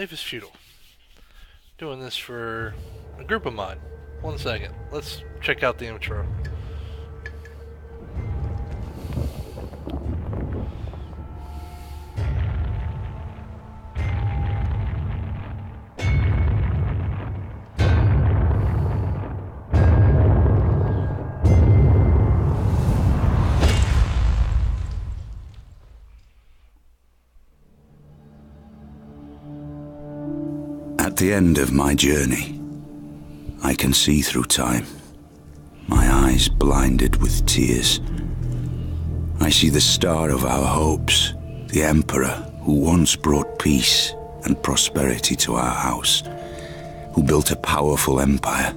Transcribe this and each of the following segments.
Life is Feudal. Doing this for a group of mine. 1 second. Let's check out the intro. At the end of my journey, I can see through time, my eyes blinded with tears. I see the star of our hopes, the emperor who once brought peace and prosperity to our house, who built a powerful empire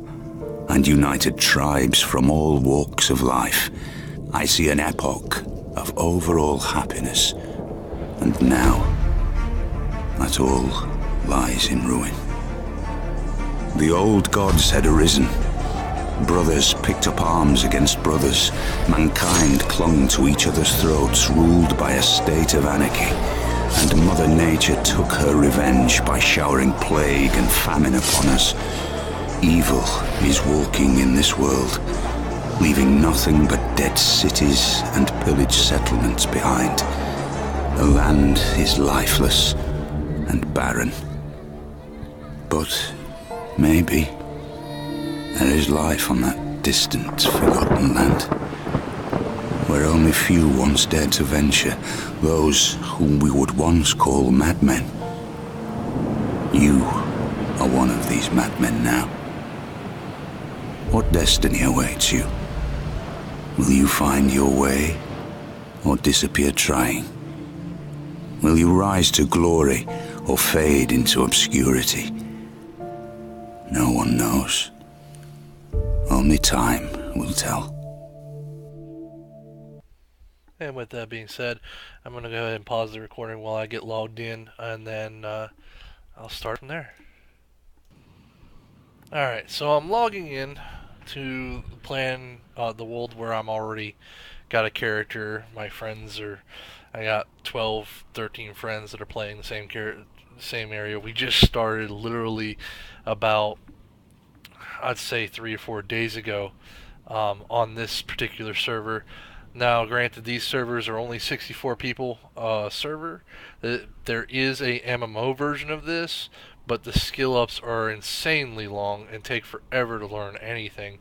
and united tribes from all walks of life. I see an epoch of overall happiness, and now that all lies in ruin. The old gods had arisen. Brothers picked up arms against brothers. Mankind clung to each other's throats, ruled by a state of anarchy. And Mother Nature took her revenge by showering plague and famine upon us. Evil is walking in this world, leaving nothing but dead cities and pillaged settlements behind. The land is lifeless and barren. But maybe there is life on that distant, forgotten land, where only few once dared to venture, those whom we would once call madmen. You are one of these madmen now. What destiny awaits you? Will you find your way, or disappear trying? Will you rise to glory, or fade into obscurity? No one knows. Only time will tell. And with that being said, I'm going to go ahead and pause the recording while I get logged in, and then I'll start from there. Alright, so I'm logging in to the world where I'm already got a character. My friends are, I got 12, 13 friends that are playing the same area. We just started literally about, I'd say 3 or 4 days ago, on this particular server. Now, granted, these servers are only 64 people server. There is a MMO version of this, but the skill ups are insanely long and take forever to learn anything.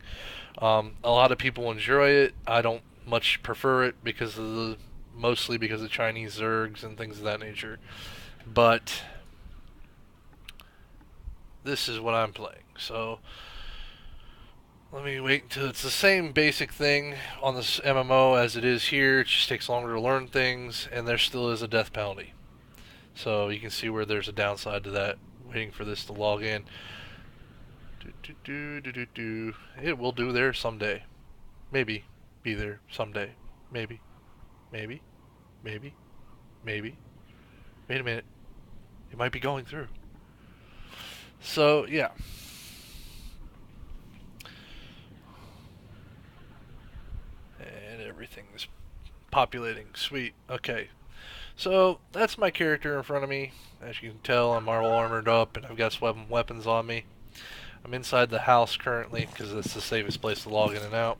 A lot of people enjoy it. I don't much prefer it mostly because of Chinese zergs and things of that nature. But this is what I'm playing. So let me wait until it's the same basic thing on this MMO as it is here. It just takes longer to learn things, and there still is a death penalty. So you can see where there's a downside to that. Waiting for this to log in. It will do there someday. Maybe be there someday. Maybe. Maybe. Maybe. Maybe. Wait a minute. It might be going through. So, yeah. And everything is populating. Sweet. Okay. So, that's my character in front of me. As you can tell, I'm all armored up and I've got some weapons on me. I'm inside the house currently because it's the safest place to log in and out.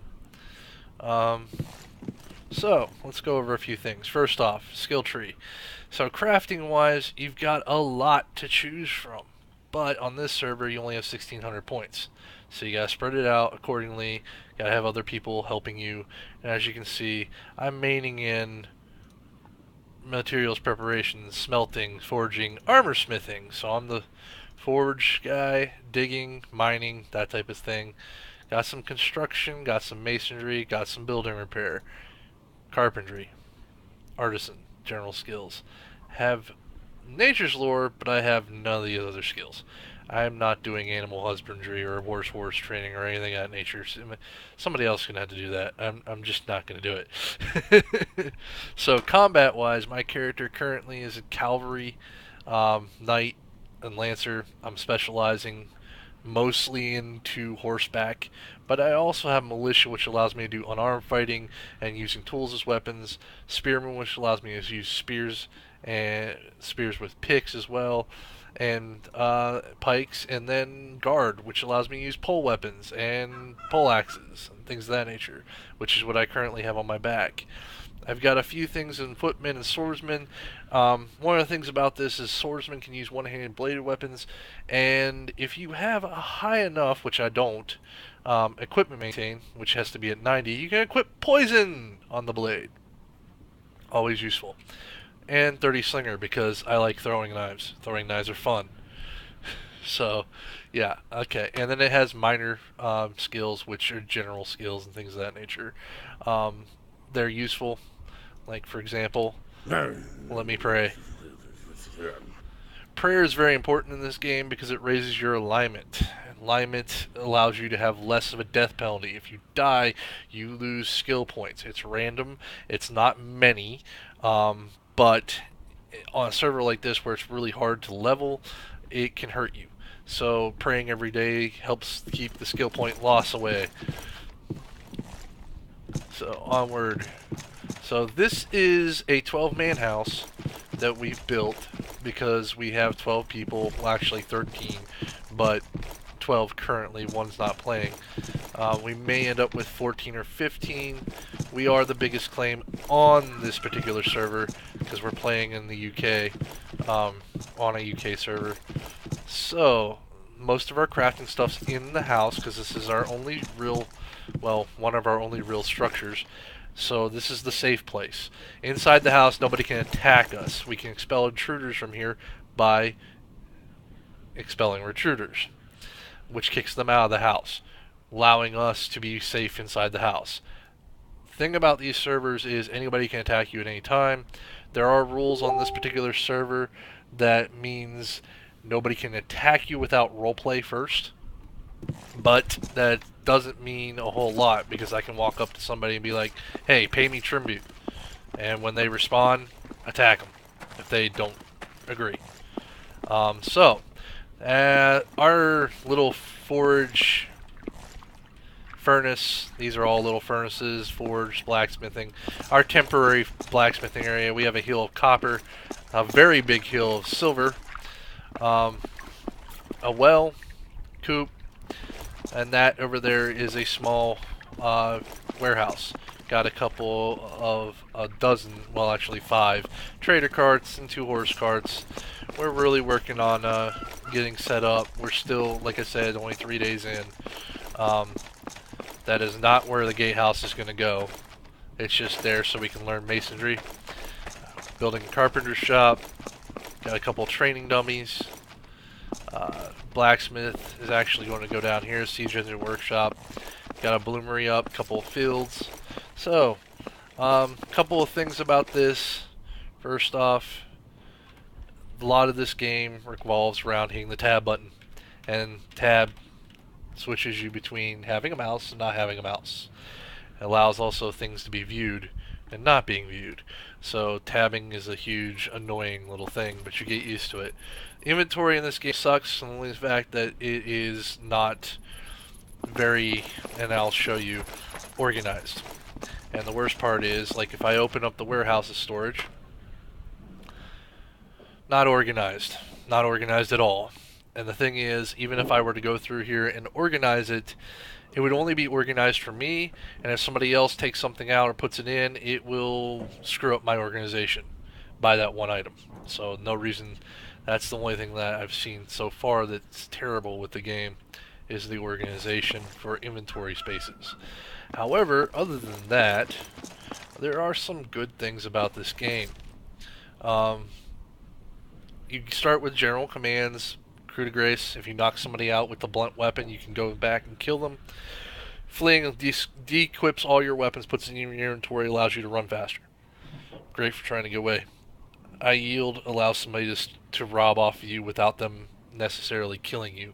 So, let's go over a few things. First off, skill tree. So, crafting wise, you've got a lot to choose from. But on this server, you only have 1,600 points. So, you gotta spread it out accordingly. Gotta have other people helping you. And as you can see, I'm maining in materials preparation, smelting, forging, armor smithing. So I'm the forge guy, digging, mining, that type of thing. Got some construction, got some masonry, got some building repair, carpentry, artisan, general skills. Have nature's lore, but I have none of the other skills. I'm not doing animal husbandry or horse training or anything of that nature. Somebody else is going to have to do that. I'm just not going to do it. So combat-wise, my character currently is a cavalry, knight, and lancer. I'm specializing mostly into horseback, but I also have militia, which allows me to do unarmed fighting and using tools as weapons. Spearmen, which allows me to use spears and spears with picks as well, and pikes, and then guard, which allows me to use pole weapons and pole axes and things of that nature, which is what I currently have on my back. I've got a few things in footmen and swordsmen. One of the things about this is swordsmen can use one-handed bladed weapons, and if you have a high enough, which I don't, equipment maintain, which has to be at 90, you can equip poison on the blade. Always useful. And 30 slinger, because I like throwing knives. Throwing knives are fun. So, yeah, okay. And then it has minor skills, which are general skills and things of that nature. They're useful. Like, for example, let me pray. Prayer is very important in this game because it raises your alignment. Alignment allows you to have less of a death penalty. If you die, you lose skill points. It's random. It's not many. But on a server like this where it's really hard to level, it can hurt you. So praying every day helps keep the skill point loss away. So onward. So this is a 12-man house that we've built because we have 12 people, well actually 13, but 12 currently, one's not playing. We may end up with 14 or 15. We are the biggest claim on this particular server because we're playing in the UK, on a UK server. So, most of our crafting stuff's in the house because this is our only real, well, one of our only real structures. So this is the safe place. Inside the house, nobody can attack us. We can expel intruders from here by expelling intruders, which kicks them out of the house, allowing us to be safe inside the house. The thing about these servers is anybody can attack you at any time. There are rules on this particular server that means nobody can attack you without roleplay first, but that doesn't mean a whole lot because I can walk up to somebody and be like, hey, pay me tribute, and when they respond, attack them if they don't agree. Our little forge, furnace, these are all little furnaces, forge, blacksmithing. Our temporary blacksmithing area, we have a hill of copper, a very big hill of silver, a well, coop, and that over there is a small warehouse. Got a couple of a dozen, well actually 5 trader carts and 2 horse carts. We're really working on getting set up. We're still, like I said, only 3 days in. That is not where the gatehouse is going to go. It's just there so we can learn masonry. Building a carpenter shop. Got a couple training dummies. Blacksmith is actually going to go down here. Siege engine workshop. Got a bloomery up. Couple of fields. So, couple of things about this. First off, a lot of this game revolves around hitting the tab button, and tab switches you between having a mouse and not having a mouse. It allows also things to be viewed and not being viewed. So tabbing is a huge annoying little thing, but you get used to it. Inventory in this game sucks, and only the fact that it is not very, and I'll show you, organized. And the worst part is, like if I open up the warehouse's storage, not organized. Not organized at all. And the thing is, even if I were to go through here and organize it, it would only be organized for me, and if somebody else takes something out or puts it in, it will screw up my organization by that one item. So no reason, that's the only thing that I've seen so far that's terrible with the game, is the organization for inventory spaces. However, other than that, there are some good things about this game. You start with general commands, coup de grace. If you knock somebody out with the blunt weapon, you can go back and kill them. Fleeing de-equips all your weapons, puts it in your inventory, allows you to run faster. Great for trying to get away. I yield allows somebody to rob off of you without them necessarily killing you.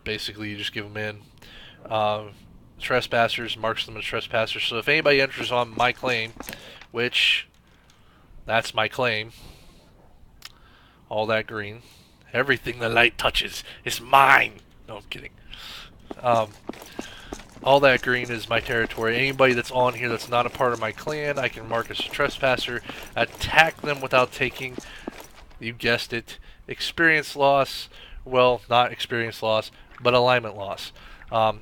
Basically, you just give them in. Trespassers, marks them as trespassers. So if anybody enters on my claim, which that's my claim, all that green, everything the light touches is mine. No, I'm kidding. Um, all that green is my territory. Anybody that's on here that's not a part of my clan, I can mark as a trespasser, attack them without taking, you guessed it, experience loss. Well, not experience loss, but alignment loss.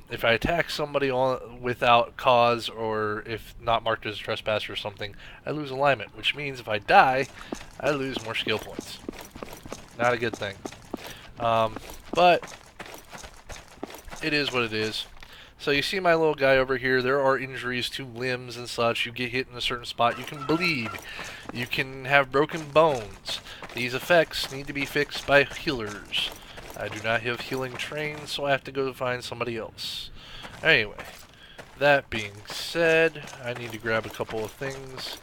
If I attack somebody without cause, or if not marked as a trespasser or something, I lose alignment, which means if I die, I lose more skill points. Not a good thing. But it is what it is. So you see my little guy over here, there are injuries to limbs and such. You get hit in a certain spot, you can bleed. You can have broken bones. These effects need to be fixed by healers. I do not have healing trained, so I have to go find somebody else. Anyway, that being said, I need to grab a couple of things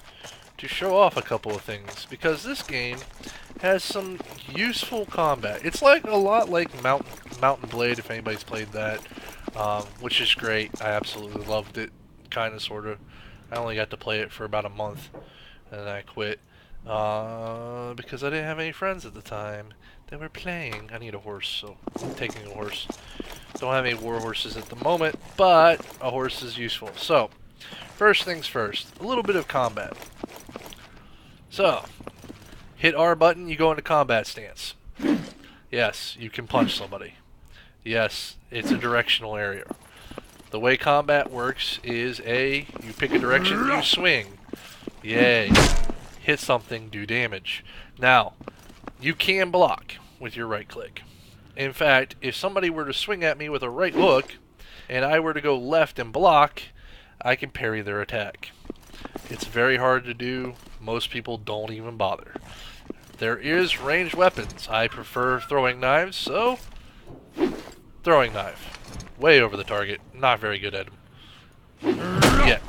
to show off a couple of things, because this game has some useful combat. It's like a lot like Mountain Blade, if anybody's played that. Which is great. I absolutely loved it, kind of, sort of. I only got to play it for about a month, and then I quit because I didn't have any friends at the time that were playing. I need a horse, so I'm taking a horse. Don't have any war horses at the moment, but a horse is useful. So, first things first, a little bit of combat. So, hit R button, you go into combat stance. Yes, you can punch somebody. Yes, it's a directional area. The way combat works is you pick a direction, you swing. Yay. Hit something, do damage. Now, you can block with your right click. In fact, if somebody were to swing at me with a right hook, and I were to go left and block, I can parry their attack. It's very hard to do. Most people don't even bother. There is ranged weapons. I prefer throwing knives, so throwing knife. Way over the target. Not very good at them. Yet.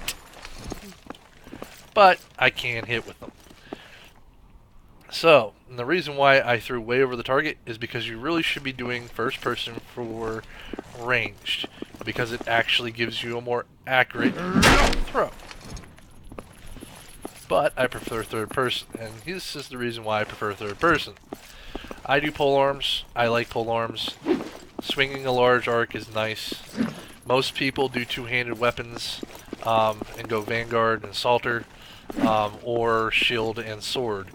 But I can hit with them. So, and the reason why I threw way over the target is because you really should be doing first person for ranged, because it actually gives you a more accurate throw. But I prefer third person, and this is the reason why I prefer third person. I do polearms. I like polearms. Swinging a large arc is nice. Most people do two-handed weapons and go Vanguard and Salter, or Shield and Sword.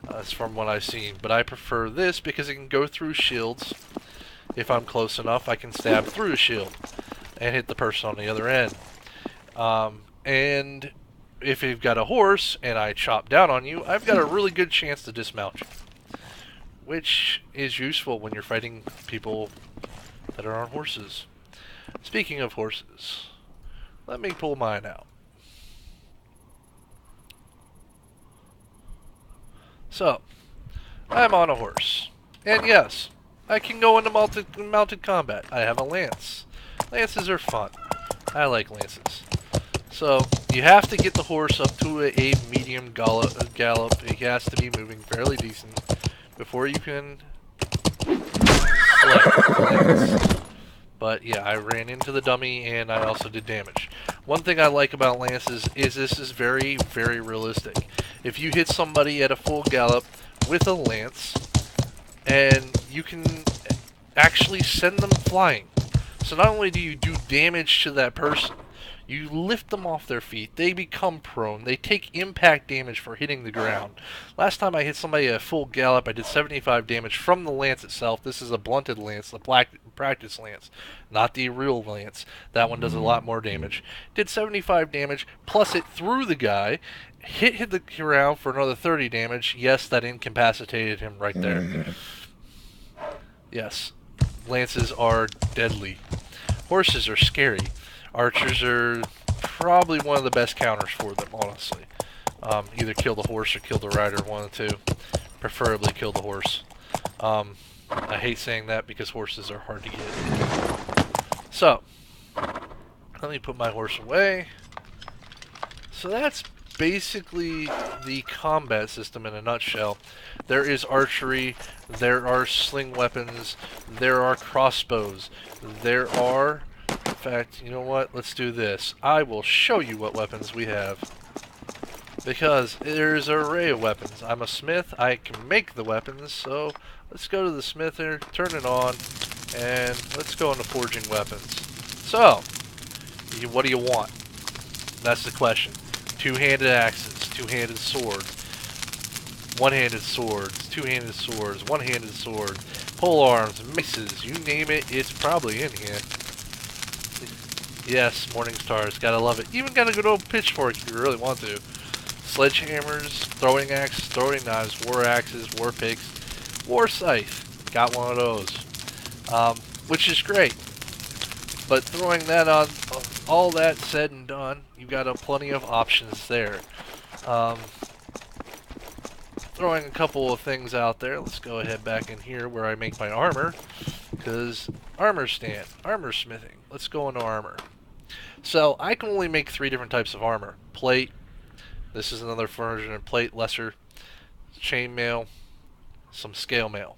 That's from what I've seen. But I prefer this because it can go through shields. If I'm close enough, I can stab through a shield and hit the person on the other end. And if you've got a horse and I chop down on you, I've got a really good chance to dismount you, which is useful when you're fighting people that are on horses. Speaking of horses, let me pull mine out. So, I'm on a horse. And yes, I can go into mounted combat. I have a lance. Lances are fun. I like lances. So, you have to get the horse up to a medium gallop. It has to be moving fairly decent before you can select the lance. But yeah, I ran into the dummy and I also did damage. One thing I like about lances is this is very, very realistic. If you hit somebody at a full gallop with a lance, and you can actually send them flying. So not only do you do damage to that person, you lift them off their feet, they become prone, they take impact damage for hitting the ground. Last time I hit somebody at a full gallop, I did 75 damage from the lance itself. This is a blunted lance, the practice lance, not the real lance. That one does a lot more damage. Did 75 damage, plus it threw the guy, hit the ground for another 30 damage. Yes, that incapacitated him right there. Yes, lances are deadly. Horses are scary. Archers are probably one of the best counters for them, honestly. Either kill the horse or kill the rider, one of the two. Preferably kill the horse. I hate saying that because horses are hard to get. So, let me put my horse away. So that's basically the combat system in a nutshell. There is archery, there are sling weapons, there are crossbows, there are... In fact, you know what? Let's do this. I will show you what weapons we have. Because there's an array of weapons. I'm a smith. I can make the weapons. So let's go to the smither, turn it on, And let's go into forging weapons. So, what do you want? That's the question. Two-handed axes, two-handed swords, one-handed swords, two-handed swords, one-handed swords, pole arms, mixes, you name it, it's probably in here. Yes, morning stars, gotta love it. Even got a good old pitchfork if you really want to. Sledgehammers, throwing axes, throwing knives, war axes, war picks, war scythe. Got one of those. Which is great. But throwing that on, all that said and done, you've got plenty of options there. Throwing a couple of things out there. Let's go ahead back in here where I make my armor. Because armor stand, armor smithing. Let's go into armor. So I can only make 3 different types of armor. Plate. This is another version of plate, lesser. Chainmail. Some scale mail.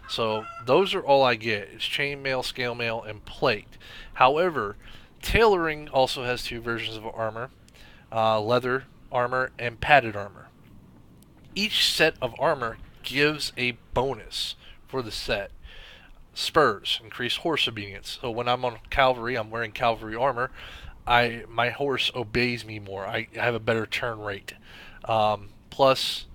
So those are all I get. It's chainmail, scale mail, and plate. However, tailoring also has 2 versions of armor. Leather armor and padded armor. Each set of armor gives a bonus for the set. Spurs increase horse obedience. So when I'm on cavalry, I'm wearing cavalry armor. My horse obeys me more. I have a better turn rate. Plus,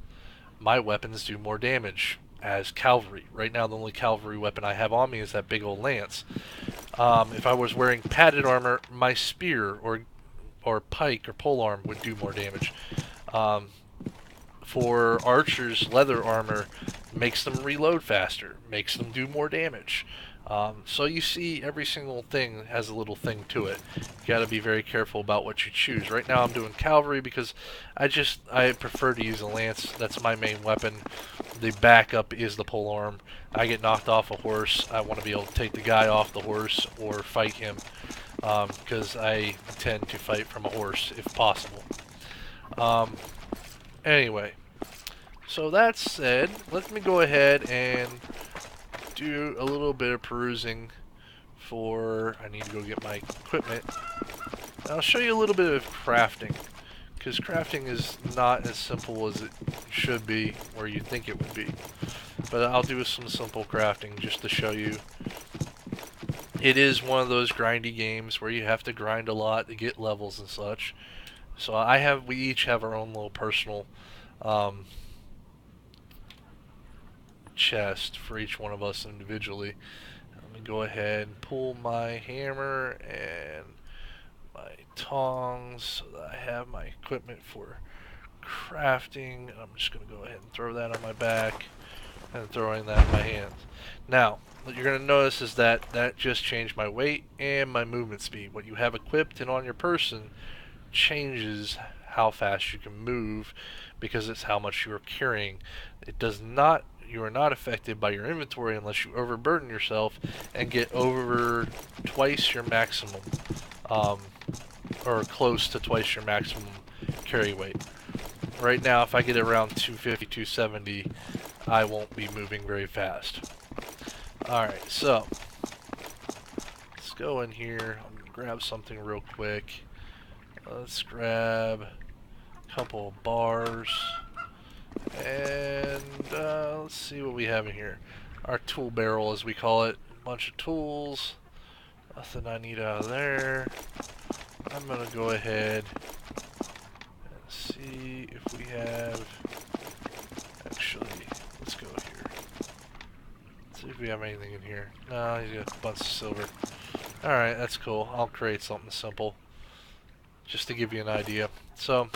my weapons do more damage as cavalry. Right now, the only cavalry weapon I have on me is that big old lance. If I was wearing padded armor, my spear or pike or polearm would do more damage. For archers, leather armor makes them reload faster, makes them do more damage. So you see every single thing has a little thing to it. You got to be very careful about what you choose. Right now I'm doing cavalry because I prefer to use a lance. That's my main weapon. The backup is the polearm. I get knocked off a horse, I want to be able to take the guy off the horse or fight him, because I tend to fight from a horse if possible. Anyway, so that said, let me go ahead and do a little bit of perusing for... I need to go get my equipment. And I'll show you a little bit of crafting, because crafting is not as simple as it should be, or you think it would be. But I'll do some simple crafting just to show you. It is one of those grindy games where you have to grind a lot to get levels and such. So we each have our own little personal chest for each one of us individually. Let me go ahead and pull my hammer and my tongs so that I have my equipment for crafting. I'm just going to go ahead and throw that on my back and throwing that in my hands. Now, what you're going to notice is that just changed my weight and my movement speed. What you have equipped and on your person changes how fast you can move because it's how much you are carrying. You are not affected by your inventory unless you overburden yourself and get over twice your maximum, or close to twice your maximum carry weight. Right now, if I get around 250, 270, I won't be moving very fast. Alright, so let's go in here. I'm going to grab something real quick. Let's grab a couple of bars. And let's see what we have in here. Our tool barrel, as we call it. A bunch of tools. Nothing I need out of there. I'm going to go ahead and see if we have... Actually, let's go here. Let's see if we have anything in here. No, he's got a bunch of silver. Alright, that's cool. I'll create something simple, just to give you an idea. So,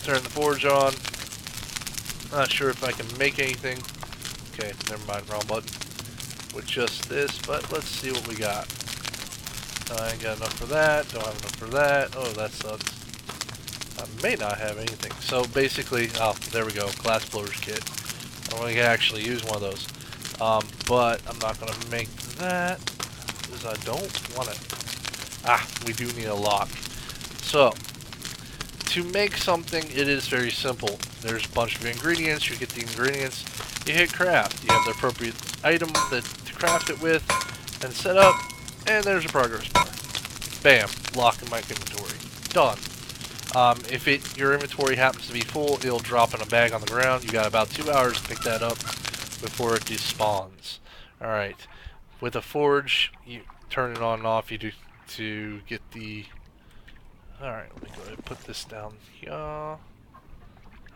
turn the forge on. Not sure if I can make anything. Okay, never mind, wrong button. With just this, but let's see what we got. I ain't got enough for that, don't have enough for that. Oh, that sucks. I may not have anything. So basically, oh, there we go, glass blowers kit. I'm going to actually use one of those. But I'm not going to make that, because I don't want it. Ah, we do need a lock. So, to make something, it is very simple. There's a bunch of ingredients, you get the ingredients, you hit craft. You have the appropriate item to craft it with, and set up, and there's a progress bar. Bam, lock in my inventory. Done. If your inventory happens to be full, it'll drop in a bag on the ground. You got about 2 hours to pick that up. before it despawns. Alright, with a forge, you turn it on and off, you do to get the... Alright, let me go ahead and put this down here, out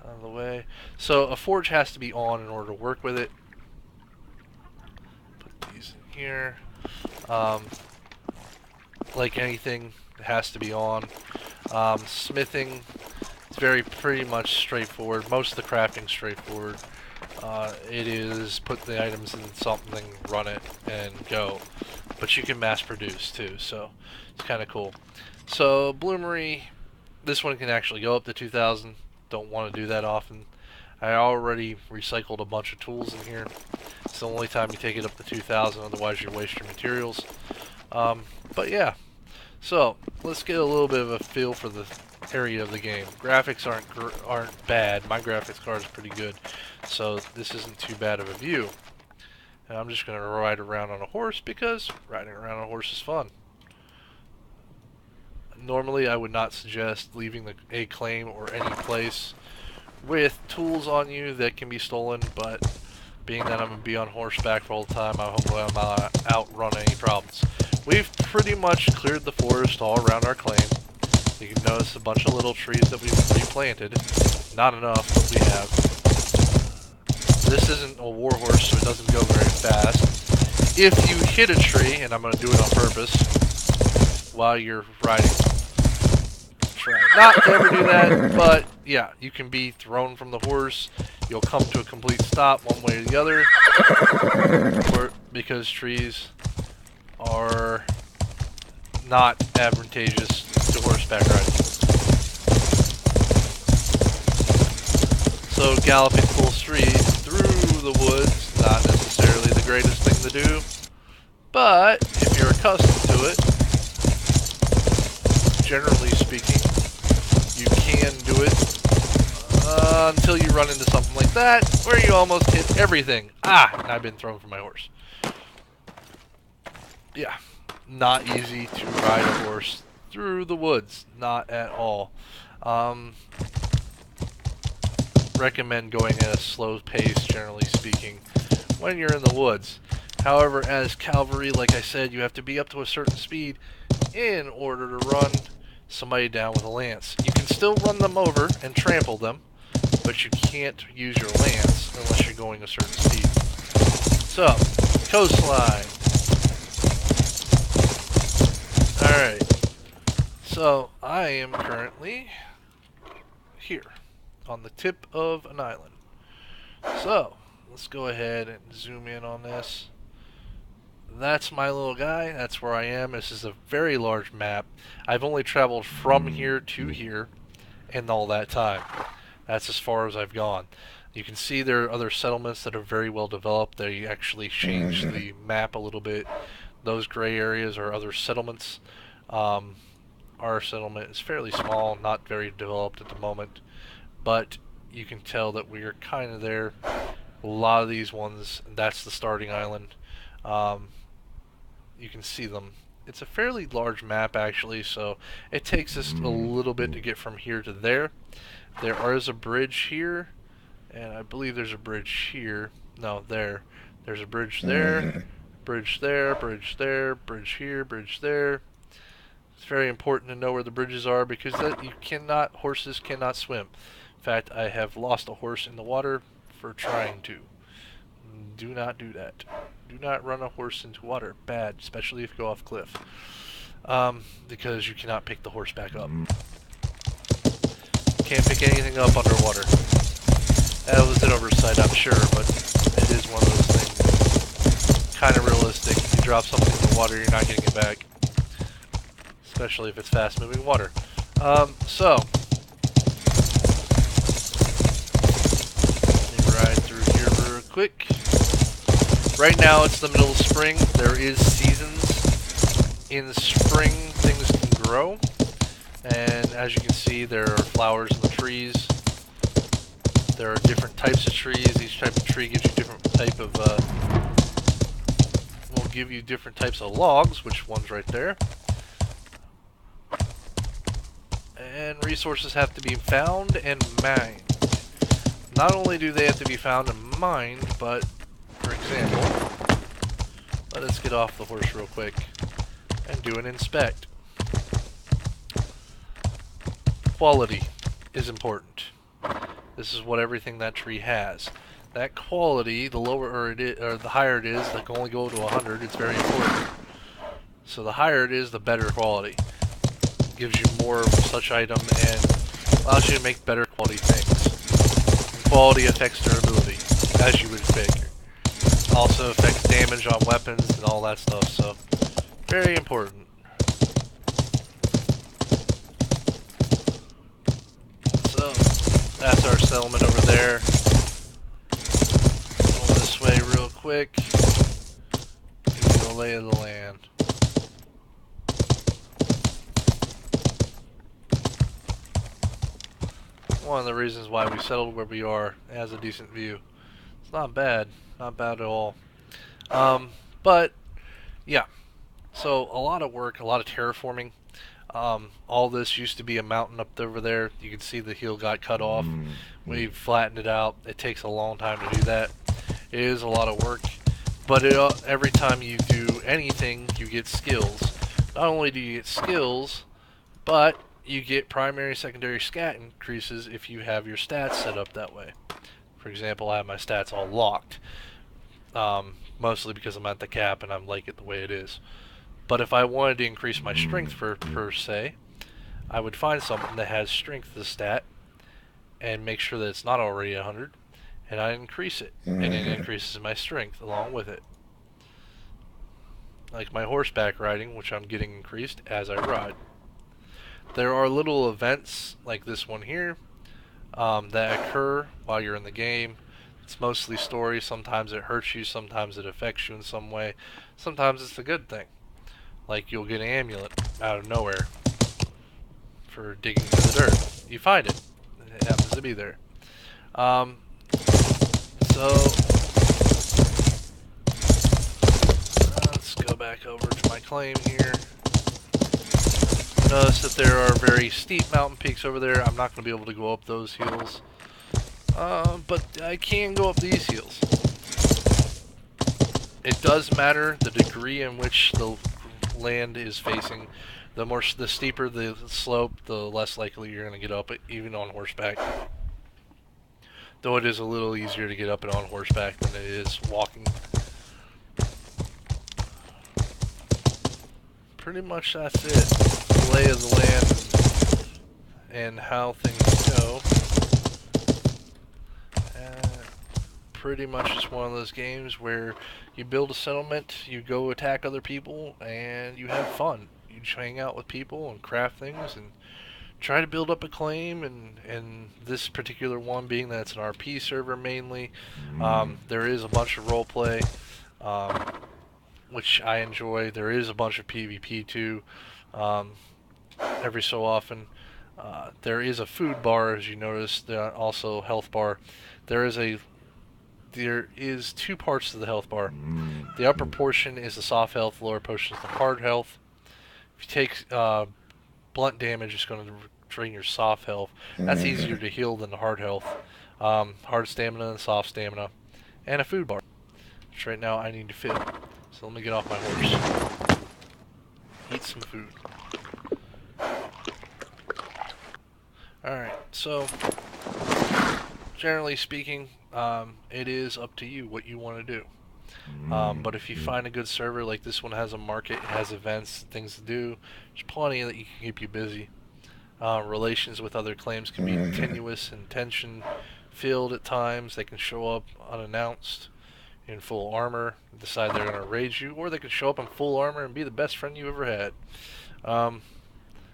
of the way. So a forge has to be on in order to work with it. Put these in here. Like anything, it has to be on. Smithing, it's pretty much straightforward. Most of the crafting is straightforward. It is put the items in something, run it, and go. But you can mass produce too, so it's kind of cool. So Bloomery, this one can actually go up to 2,000. Don't want to do that often. I already recycled a bunch of tools in here. It's the only time you take it up to 2,000, otherwise you waste your materials. But yeah, so let's get a little bit of a feel for the area of the game. Graphics aren't bad. My graphics card is pretty good, so this isn't too bad of a view. And I'm just going to ride around on a horse because riding around on a horse is fun. Normally I would not suggest leaving a claim or any place with tools on you that can be stolen, but being that I'm going to be on horseback for all the time, I hope I'm outrun any problems. We've pretty much cleared the forest all around our claim. You can notice a bunch of little trees that we've replanted. Not enough, but we have. This isn't a warhorse, so it doesn't go very fast. If you hit a tree, and I'm going to do it on purpose, while you're riding, try not to ever do that, but yeah, you can be thrown from the horse. You'll come to a complete stop one way or the other, because trees are not advantageous to horseback riding. So galloping full speed through the woods, not necessarily the greatest thing to do, but if you're accustomed to it, generally speaking, you can do it until you run into something like that, where you almost hit everything. And I've been thrown from my horse. Yeah, not easy to ride a horse through the woods, not at all. Recommend going at a slow pace, generally speaking, when you're in the woods. However, as cavalry, like I said, you have to be up to a certain speed in order to run somebody down with a lance. You can still run them over and trample them, but you can't use your lance unless you're going a certain speed. So, coastline. Alright, so I am currently here on the tip of an island. So, let's go ahead and zoom in on this. That's my little guy. That's where I am. This is a very large map. I've only traveled from here to here in all that time. That's as far as I've gone. You can see there are other settlements that are very well developed. They actually changed the map a little bit. Those gray areas are other settlements. Our settlement is fairly small, not very developed at the moment, but you can tell that we are kind of there. A lot of these ones, that's the starting island. You can see them. It's a fairly large map actually, so it takes us a little bit to get from here to there. There is a bridge here, and I believe there's a bridge here. No, there. There's a bridge there, bridge there, bridge there, bridge here, bridge there. It's very important to know where the bridges are because horses cannot swim. In fact, I have lost a horse in the water for trying to. Do not do that. Do not run a horse into water. Bad, especially if you go off cliff. Because you cannot pick the horse back up. Can't pick anything up underwater. That was an oversight, I'm sure, but it is one of those things. Kind of realistic. If you drop something in the water, you're not getting it back. Especially if it's fast-moving water. So, let me ride through here real quick. Right now it's the middle of spring. There is seasons. In the spring, things can grow. And as you can see, there are flowers in the trees. There are different types of trees. Each type of tree gives you different type of, will give you different types of logs, which one's right there. And resources have to be found and mined. Not only do they have to be found and mined, but example, let us get off the horse real quick and do an inspect. Quality is important. This is what everything that tree has. That quality, the lower it is, or the higher it is, that can only go to 100. It's very important. So the higher it is, the better quality. It gives you more of such item and allows you to make better quality things. And quality affects durability, as you would figure. Also affects damage on weapons and all that stuff. So very important. So that's our settlement over there. Go this way real quick. Give you a lay of the land. One of the reasons why we settled where we are. It has a decent view. It's not bad. Not bad at all. But, yeah. So, a lot of work, a lot of terraforming. All this used to be a mountain up over there. You can see the hill got cut off. We flattened it out. It takes a long time to do that. It is a lot of work. But every time you do anything, you get skills. Not only do you get skills, but you get primary, secondary stat increases if you have your stats set up that way. For example, I have my stats all locked. Mostly because I'm at the cap and I like it the way it is. But if I wanted to increase my strength per se, I would find something that has strength as a stat and make sure that it's not already 100, and I increase it, and it increases my strength along with it. Like my horseback riding, which I'm getting increased as I ride. There are little events like this one here that occur while you're in the game. It's mostly story. Sometimes it hurts you, sometimes it affects you in some way. Sometimes it's a good thing. Like you'll get an amulet out of nowhere for digging through the dirt. You find it. It happens to be there. So let's go back over to my claim here. Notice that there are very steep mountain peaks over there. I'm not going to be able to go up those hills. But I can go up these hills. It does matter the degree in which the land is facing. The steeper the slope, the less likely you're going to get up it, even on horseback. Though it is a little easier to get up it on horseback than it is walking. Pretty much that's it. The lay of the land and how things go. Pretty much it's one of those games where you build a settlement, you go attack other people, and you have fun. You just hang out with people and craft things and try to build up a claim, and this particular one being that it's an RP server mainly, there is a bunch of roleplay, which I enjoy. There is a bunch of PvP too, every so often. There is a food bar, as you notice, also health bar. There is two parts to the health bar. The upper portion is the soft health, lower portion is the hard health. If you take blunt damage, it's going to drain your soft health. That's easier to heal than the hard health. Hard stamina and soft stamina. And a food bar, which right now I need to fill. So let me get off my horse. Eat some food. Alright, so generally speaking, it is up to you what you want to do. But if you find a good server, like this one has a market, it has events, things to do, there's plenty that you can keep you busy. Relations with other claims can be tenuous and tension-filled at times. They can show up unannounced in full armor, decide they're going to raid you, or they can show up in full armor and be the best friend you ever had.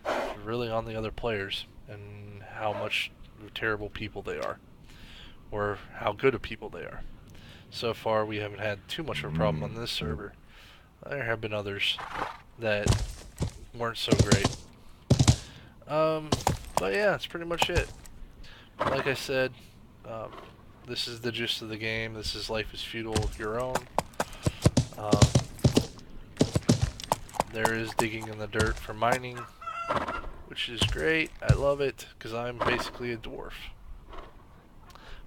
It's really on the other players and how much terrible people they are, or how good of people they are. So far, we haven't had too much of a problem on this server. There have been others that weren't so great. But yeah, that's pretty much it. Like I said, this is the gist of the game. This is Life is Feudal with your own. There is digging in the dirt for mining, which is great. I love it, because I'm basically a dwarf.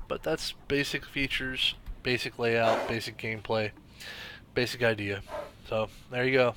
But that's basic features. basic layout, basic gameplay, basic idea. So there you go.